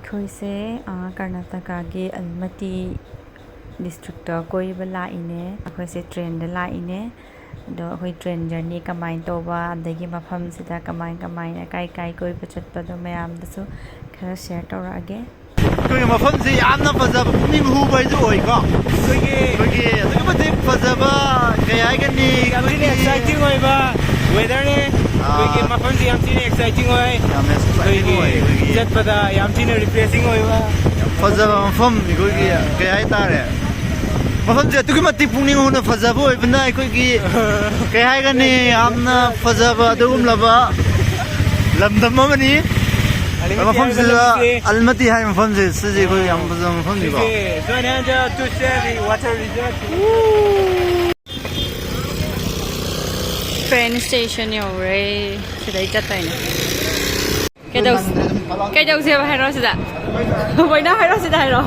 ꯑꯩꯈꯣꯏꯁꯦ ꯀꯔꯅꯥꯇꯀꯥꯒꯤ ꯑꯜꯃꯇꯤ ꯗꯤꯁꯇ꯭ꯔꯤꯛꯇ ꯀꯣꯏꯕ ꯂꯥꯛꯏꯅꯦ ꯑꯩꯈꯣꯏꯁꯦ ꯇ꯭ꯔꯦꯟꯗ ꯂꯥꯛꯏꯅꯦ ꯑꯗꯣ ꯑꯩꯈꯣꯏ ꯇ꯭ꯔꯦꯟ ꯖꯔꯅꯤ ꯀꯃꯥꯏꯅ ꯇꯧꯕ ꯑꯗꯒꯤ ꯃꯐꯝꯁꯤꯗ ꯀꯃꯥꯏꯅ ꯀꯥꯏ ꯀꯣꯏꯕ ꯆꯠꯄꯗꯣ ꯃꯌꯥꯝꯗꯁꯨ ꯈꯔ ꯁꯦꯌꯔ ꯇꯧꯔꯛꯑꯒꯦ ꯑꯩꯈꯣꯏꯒꯤ ꯃꯐꯝꯁꯤ ꯌꯥꯝꯅ ꯐꯖꯕ ꯄꯨꯛꯅꯤꯡ ꯍꯨꯕ ꯍꯥꯏꯁꯨ ꯑꯣꯏꯀꯣ ꯑꯩꯈꯣꯏꯒꯤ ꯑꯗꯨꯛꯀꯤ ꯃꯇꯤꯛ ꯐꯖꯕ ꯀꯩ ꯍꯥꯏꯒꯅꯤ ꯌꯥꯝꯅ ꯑꯦꯛꯁꯥꯏꯇꯤꯡ ꯑꯣꯏꯕ ꯋꯦꯗꯔꯅꯦ ꯑꯩꯈꯣꯏꯒꯤ ꯃꯐꯝꯁꯤ ꯌꯥꯝ ꯊꯤꯅ ꯑꯦꯛꯁꯥꯏꯇꯤꯡ ꯑꯣꯏ ꯑꯩꯈꯣꯏꯒꯤ ꯆꯠꯄꯗ ꯌꯥꯝ ꯊꯤꯅ ꯔꯤꯐ꯭ꯔꯦꯁꯤꯡ ꯑꯣꯏꯕ ꯐꯖꯕ ꯃꯐꯝ ꯑꯩꯈꯣꯏꯒꯤ ꯀꯩ ꯍꯥꯏꯇꯥꯔꯦ ꯃꯐꯝꯁꯦ ꯑꯗꯨꯛꯀꯤ ꯃꯇꯤꯛ ꯄꯨꯛꯅꯤꯡ ꯍꯨꯅ ꯐꯖꯕ ꯑꯣꯏꯕꯅ ꯑꯩꯈꯣꯏꯒꯤ ꯀꯩ ꯍꯥꯏꯒꯅꯤ ꯌꯥꯝꯅ ꯐꯖꯕ ꯑꯗꯨꯒꯨꯝꯂꯕ ꯂꯝꯗꯝ ꯑꯃꯅꯤ ꯃꯐꯝꯁꯤꯗ ꯑꯜꯃꯇꯤ ꯍꯥꯏꯕ ꯃꯐꯝꯁꯦ ꯁꯤꯁꯦ ꯑꯩꯈꯣꯏ ꯌꯥꯝ ꯐꯖꯕ ꯃꯐꯝꯅꯤꯀꯣ ꯇ꯭ꯔꯦꯟ ꯁ꯭ꯇꯦꯁꯟ ꯌꯧꯔꯦ ꯁꯤꯗꯩ ꯆꯠꯇꯣꯏꯅꯦ ꯀꯩꯗꯧꯁꯦꯕ ꯍꯥꯏꯔꯣ ꯁꯤꯗ ꯃꯣꯏꯅ ꯍꯥꯏꯔꯣ ꯁꯤꯗ ꯍꯥꯏꯔꯣ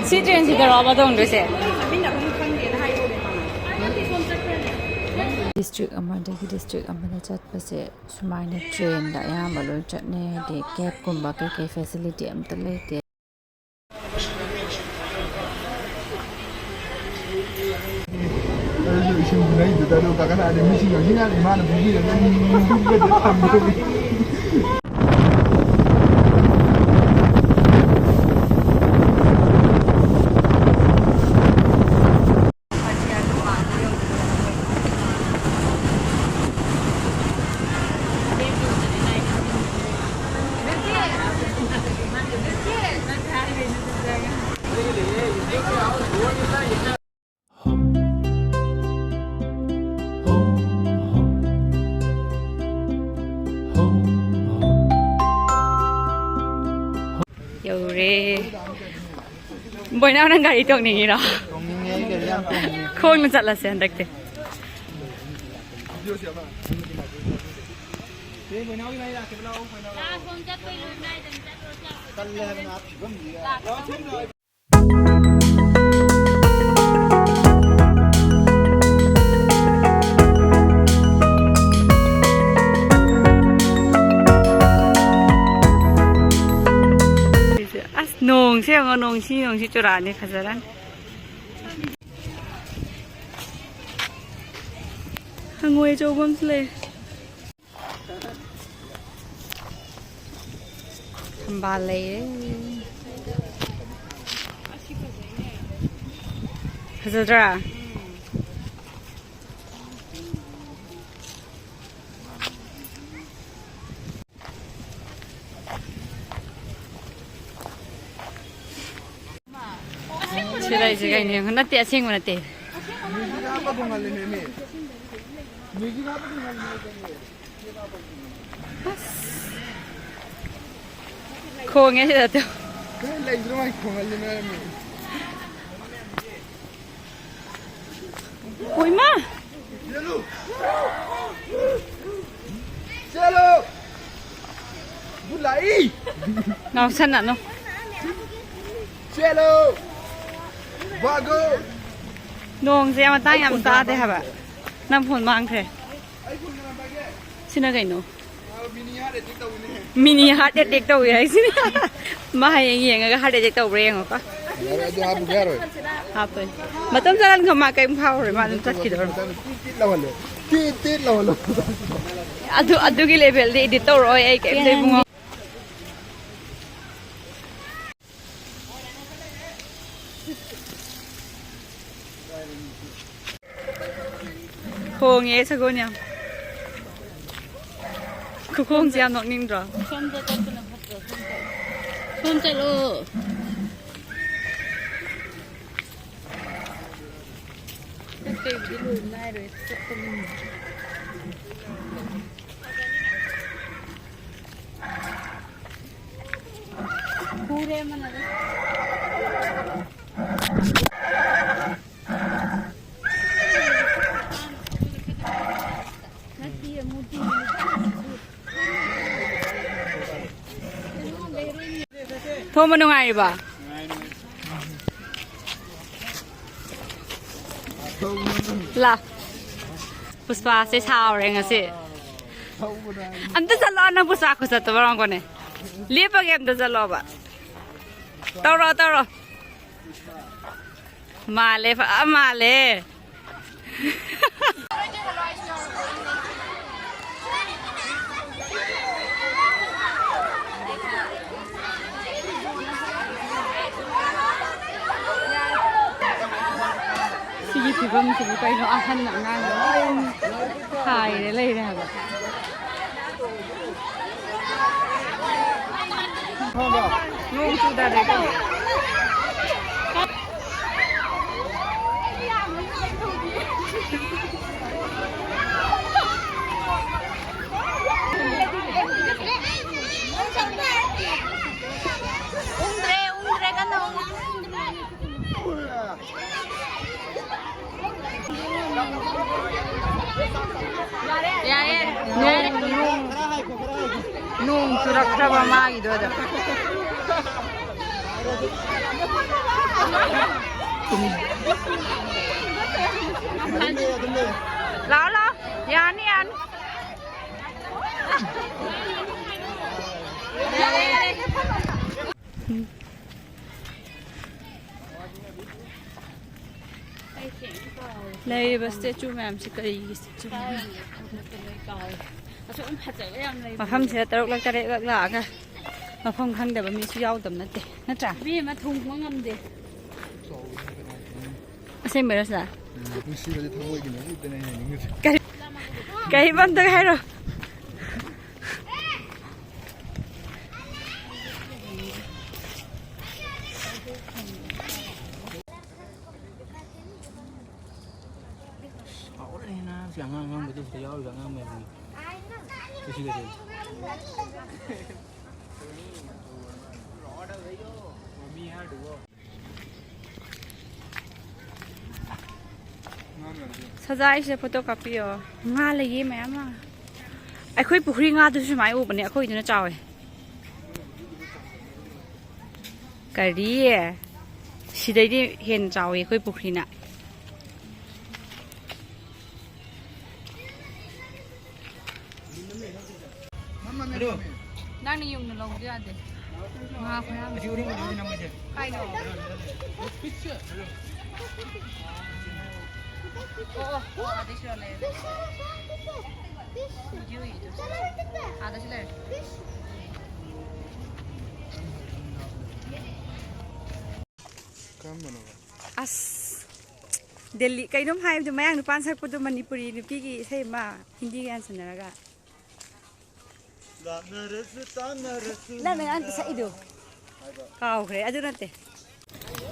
ꯁꯤ ꯇ꯭ꯔꯦꯟꯁꯤꯗꯔꯣꯕ ꯇꯣꯡꯗꯣꯏꯁꯦ ꯗꯤꯁꯇ꯭ꯔꯤꯛ ꯑꯃꯗꯒꯤ ꯗꯤꯁꯇ꯭ꯔꯤꯛ ꯑꯃꯗ ꯆꯠꯄꯁꯦ ꯁꯨꯃꯥꯏꯅ ꯇ꯭ꯔꯦꯟꯗ ꯑꯌꯥꯝꯕ ꯂꯣꯏ ꯆꯠꯅꯩ ꯍꯥꯏꯗꯤ ꯀꯦꯕꯀꯨꯝꯕ ꯀꯩꯀꯩ ꯐꯦꯁꯤꯂꯤꯇꯤ ꯑꯝꯇ ꯂꯩꯇꯦ ꯌꯧꯔꯦ ꯕꯣꯏꯅꯥꯎ ꯅꯪ ꯒꯥꯔꯤ ꯇꯣꯡꯅꯤꯡꯉꯤꯔꯣ ꯈꯣꯡꯅ ꯆꯠꯂꯁꯦ ꯍꯟꯗꯛꯇꯤ ꯅꯣꯡꯁꯦ ꯌꯦꯡꯉꯣ ꯅꯣꯡꯁꯤ ꯆꯨꯔꯛꯑꯅꯤ ꯐꯖꯔꯅꯤ ꯍꯪꯉꯣꯏ ꯑꯆꯧꯕ ꯑꯃꯁꯨ ꯂꯩ ꯊꯝꯕꯥꯜ ꯂꯩꯔꯦ ꯐꯖꯗ꯭ꯔꯥ ꯁꯤꯗꯩꯁꯦ ꯀꯩꯅꯣ ꯅꯠꯇꯦ ꯑꯁꯦꯡꯕ ꯅꯠꯇꯦ ꯈꯣꯡꯉꯦ ꯁꯤꯗ ꯇꯧ ꯍꯣꯏꯃ ꯉꯥꯎꯁꯟꯅꯅꯣ ꯅꯣꯡꯁꯦ ꯃꯇꯥꯡ ꯌꯥꯝ ꯆꯥꯗꯦ ꯍꯥꯏꯕ ꯅꯪ ꯐꯣꯟ ꯃꯥꯡꯈ꯭ꯔꯦ ꯁꯤꯅ ꯀꯩꯅꯣ ꯃꯤꯅꯤ ꯍꯥꯔꯠ ꯑꯦꯇꯦꯛ ꯇꯧꯋꯤ ꯍꯥꯏꯁꯤꯅꯦ ꯃꯥ ꯍꯌꯦꯡ ꯌꯦꯡꯉꯒ ꯍꯥꯔꯠ ꯑꯦꯇꯦꯛ ꯇꯧꯕ꯭ꯔꯥ ꯌꯦꯡꯉꯣꯀꯣ ꯍꯥꯞꯇꯣꯏꯅꯤ ꯃꯇꯝ ꯆꯥꯔꯟꯒ ꯃꯥ ꯀꯔꯤꯝ ꯐꯥꯎꯔꯣꯏ ꯃꯥ ꯑꯗꯨꯝ ꯆꯠꯈꯤꯗꯧꯔ ꯑꯗꯨꯒꯤ ꯂꯦꯚꯦꯜꯗꯤ ꯏꯗꯤꯠ ꯇꯧꯔꯛꯑꯣꯏ ꯑꯩ ꯀꯩꯝꯇ ꯏꯕꯨꯡꯉꯣ ꯈꯣꯡꯉꯦ ꯁꯒꯣꯜ ꯌꯥꯝ ꯈꯨꯈꯣꯡꯁꯦ ꯌꯥꯝ ꯅꯣꯛꯅꯤꯡꯗ꯭ꯔꯣ ꯁꯣꯝꯗ ꯆꯠꯄꯅ ꯐꯠꯇ꯭ꯔꯣ ꯁꯣꯝ ꯆꯠꯂꯣ ꯆꯠꯄꯩꯕꯨꯗꯤ ꯂꯣꯏꯕ ꯅꯥꯏꯔꯣꯏ ꯆꯠꯄꯅꯤ ꯄꯨꯔꯦ ꯑꯃꯅ ꯊꯣꯡꯕ ꯅꯨꯡꯉꯥꯏꯔꯤꯕ ꯂꯥ Puspa se sauring ase. Anta jalo na pusa ko sa to barang ko ne. Lepa game da jalo ba. Taro. Male fa male. Sige fivam sige kai no ahan na nga thai để lấy ra ba ngon chu da đấy umbre kan dong nung surakhraba magido da lao yani an ꯂꯩꯔꯤꯕ statue ꯃꯌꯥꯝꯁꯤ ꯀꯔꯤꯒꯤ statue ꯃꯐꯝꯁꯤꯗ 6-8 ꯂꯥꯛꯑꯒ ꯃꯐꯝ ꯈꯪꯗꯕ ꯃꯤꯁꯨ ꯌꯥꯎꯗꯕ ꯅꯠꯇꯦ ꯅꯠꯇ꯭ꯔꯥ ꯃꯤ ꯑꯃ ꯊꯨꯡꯕ ꯉꯝꯗꯦ ꯑꯁꯦꯡꯕꯩꯔꯣ ꯁꯤꯗ ꯀꯔꯤ ꯕꯝꯇꯒ ꯍꯥꯏꯔꯣ Jangan betul saya jauh jangan memang. Kesi kesi. Sajai se photo copy yo. Nga lagi mẹ mà. Ai khơi pukhri nga tu su mai u bane khoi tu na chawe. Kari sidai di hen chawe khoi pukhri na. Đang đi dùng lồng chứ anh Nga phải không? Chị uống cái gì nằm vậy? Kai nó. Ada sih le. Jui itu. Ada sih le. As Delhi kai nom hai tu mayang nu pan sak pu tu Manipuri nu pi ki sei ma Hindi kan sanaraga. Nah, dengan anti sa itu. Kau kere, aduh nanti.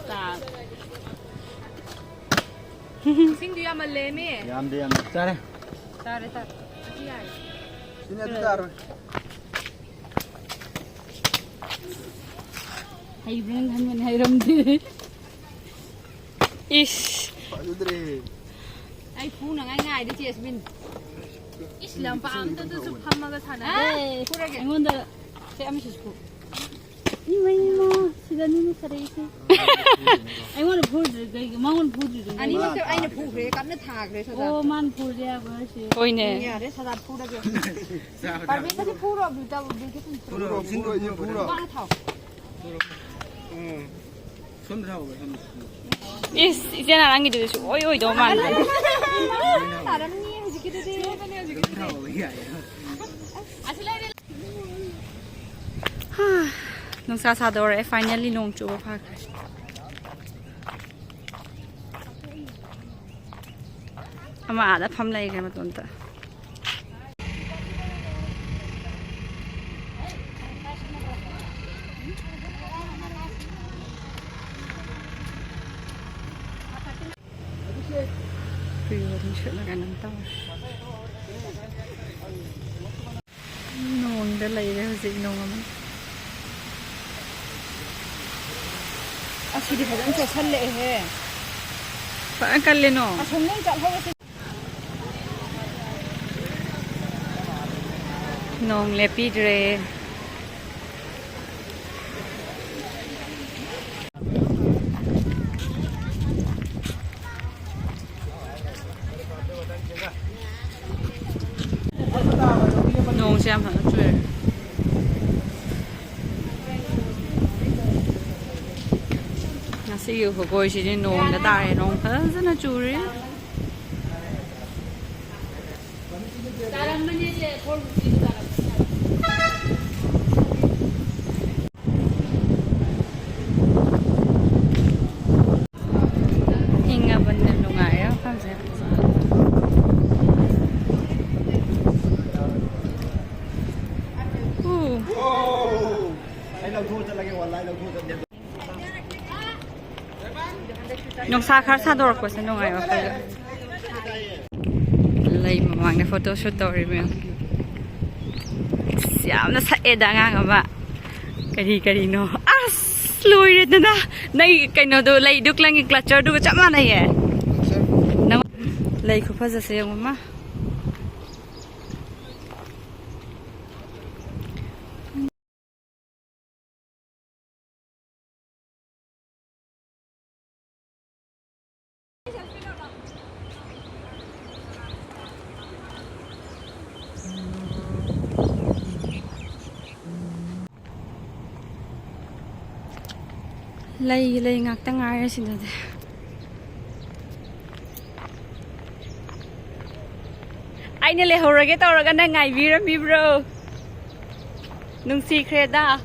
Tak. Sing dia maleme. Yam. Cari. Tar. Sini ada taruh. Hai brand hamil hai ramdi. Ish. Udre. Ai phu na ngai di Jasmine. Islam pa ang to su phamaga thana. Purage. Engonda se ami sisku. Ni mai mo sidani ni sarai se. I want to put the mountain put it. Ani ma se aina phu re kamna thak re sada. Oh man phu re ba se. Koi ne. Ya re sada phu da ge. Par bi ta phu ro bi ta bi ke phu ro sing ko ye phu ro. Ba thau. Son thau ba son. Is isena rangi de su. Oi do man. Saram ni nung sa dore finally nung chuba phak ama ada pham lai ga maton ta pre-wedding shoot na ganun ta nung dalay re hojik nung ama Asli phajam se challe he pa kalle no asonne chal hobe se nong lepi dre ꯁꯤꯒꯤ ꯈꯨꯀꯣꯏꯁꯤꯗꯤ ꯅꯣꯡꯗ ꯇꯥꯔꯦ ꯅꯣꯡ ꯐꯖꯅ ꯆꯨꯔꯦ ꯏꯪꯉꯕꯅꯤꯅ ꯅꯨꯡꯉꯥꯏꯔꯦ ꯃꯐꯝꯁꯦ ꯅꯨꯡꯁꯥ ꯈꯔ ꯁꯥꯗꯣꯔꯛꯄꯁꯦ ꯅꯨꯡꯉꯥꯏ ꯋꯥꯈꯜꯒ ꯂꯩ ꯃꯃꯥꯡꯗ ꯐꯣꯇꯣ ꯁꯨꯠ ꯇꯧꯔꯤ ꯃꯌꯥꯝ ꯌꯥꯝꯅ ꯁꯛꯑꯦꯗ ꯑꯉꯥꯡ ꯑꯃ ꯀꯔꯤꯅꯣ ꯑꯁ ꯂꯣꯏꯔꯦꯗꯅ ꯅꯪ ꯀꯩꯅꯣꯗꯣ ꯂꯩ ꯗꯨꯛꯂꯪꯒꯤ ꯀ꯭ꯂꯆꯔꯗꯨꯒ ꯆꯞ ꯃꯥꯟꯅꯩꯌꯦ ꯂꯩ ꯈꯨꯐꯖꯁꯦ ꯌꯦꯡꯉꯨꯃ lay ngạc ta ngay xin được anh này hồi rồi cái tàu rồi cái này ngày vi mi bro nung si kreda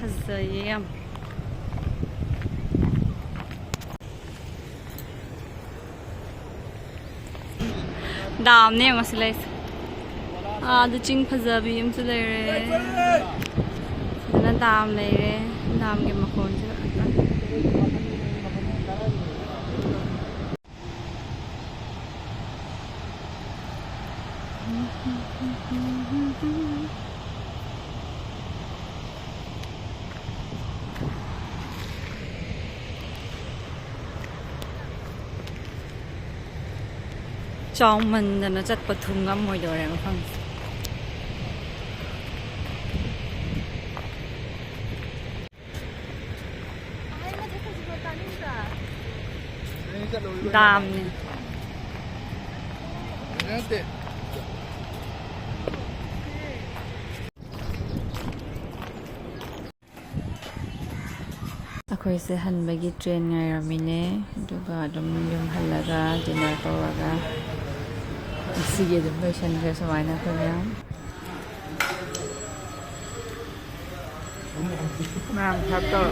hazayım Dam ne mesela? Adı Çin pazabiyim çılere. Sana dam lere, dam gibi makonca. Trong mình là nó rất bật thùng ngắm mùi đồ này mà không đam nè ꯑꯩꯈꯣꯏꯁꯦ ꯍꯟꯕꯒꯤ train ꯉꯥꯏꯔꯝꯃꯤꯅꯦ ꯑꯗꯨꯒ ꯑꯗꯨꯝ ꯌꯨꯝ ꯍꯜꯂꯒ dinner ꯇꯧꯔꯒ ꯉꯁꯤꯒꯤ ꯑꯗꯨꯝ ꯂꯣꯏꯁꯟꯈ꯭ꯔꯦ ꯁꯨꯃꯥꯏꯅ ꯑꯩꯈꯣꯏ ꯃꯌꯥꯝ ꯊꯕꯛ ꯇꯧꯔꯣ